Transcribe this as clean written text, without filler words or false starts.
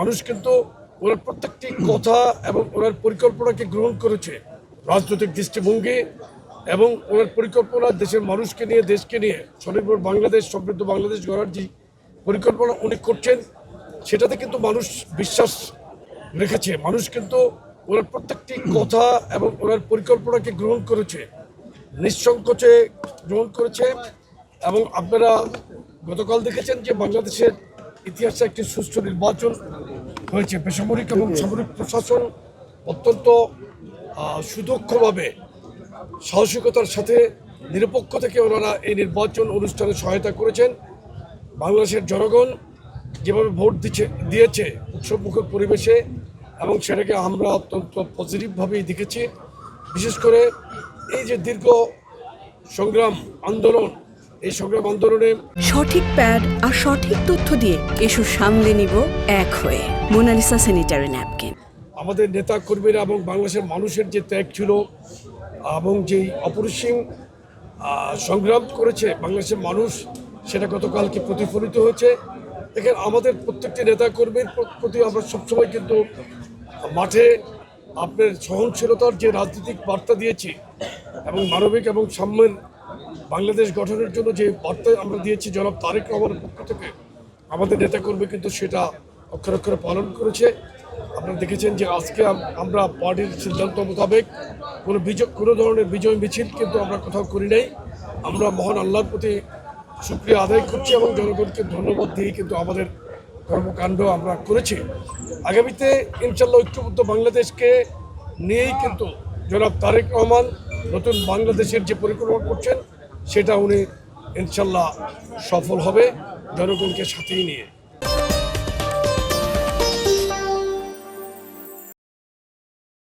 মানুষ কিন্তু ওনার প্রত্যেকটি কথা এবং ওনার পরিকল্পনাকে গ্রহণ করেছে। রাজনৈতিক দৃষ্টিভঙ্গি এবং ওনার পরিকল্পনা দেশের মানুষকে নিয়ে, দেশকে নিয়ে স্বনির্ভর বাংলাদেশ, সমৃদ্ধ বাংলাদেশ গড়ার যে পরিকল্পনা উনি করছেন, সেটাতে কিন্তু মানুষ বিশ্বাস রেখেছে। মানুষ কিন্তু ওনার প্রত্যেকটি কথা এবং ওনার পরিকল্পনাকে গ্রহণ করেছে, নিঃসংকোচে গ্রহণ করেছে। এবং আপনারা গতকাল দেখেছেন যে বাংলাদেশের ইতিহাসে একটি সুষ্ঠু নির্বাচন হয়েছে। বেসামরিক এবং সামরিক প্রশাসন অত্যন্ত সুদক্ষভাবে, সাহসিকতার সাথে, নিরপেক্ষ থেকে ওনারা এই নির্বাচন অনুষ্ঠানে সহায়তা করেছেন। বাংলাদেশের জনগণ যেভাবে ভোট দিয়েছে উৎসবমুখর পরিবেশে, এবং সেটাকে আমরা অত্যন্ত পজিটিভভাবেই দেখেছি। বিশেষ করে এই যে দীর্ঘ সংগ্রাম আন্দোলন, এই সংগ্রাম আন্দোলনে সঠিক প্যাড আর সঠিক তথ্য দিয়ে এসো সামলে নিব এক হয়ে। Monalisa sanitary napkin. আমাদের নেতা কর্মীরা এবং বাংলাদেশের মানুষের যে ত্যাগ ছিল এবং যেই অপরিসীম সংগ্রাম করেছে বাংলাদেশের মানুষ, সেটা গতকালকে প্রতিফলিত হয়েছে। দেখেন, আমাদের প্রত্যেকটি নেতা কর্মীর প্রতি আমরা সবসময় কিন্তু মাঠে আপনার সহনশীলতার যে রাজনৈতিক বার্তা দিয়েছি এবং মানবিক এবং সাম্যের বাংলাদেশ গঠনের জন্য যে বার্তা আমরা দিয়েছি জনাব তারেক রহমানের পক্ষ থেকে, আমাদের নেতাকর্মী কিন্তু সেটা অক্ষরে অক্ষরে পালন করেছে। আপনারা দেখেছেন যে আজকে আমরা পার্টির সিদ্ধান্ত মোতাবেক কোনো ধরনের বিজয় মিছিল কিন্তু আমরা কোথাও করি নাই। আমরা মহান আল্লাহর প্রতি শুকরিয়া আদায় করছি এবং জনগণকে ধন্যবাদ দিয়ে কিন্তু আমাদের কর্মকাণ্ড আমরা করেছি। আগামীতে ইনশাল্লাহ ঐক্যবদ্ধ বাংলাদেশকে নিয়েই কিন্তু জনাব তারেক রহমান নতুন বাংলাদেশের যে পরিকল্পনা করছেন, সেটা উনি ইনশাল্লাহ সফল হবে জনগণকে সাথেই নিয়ে।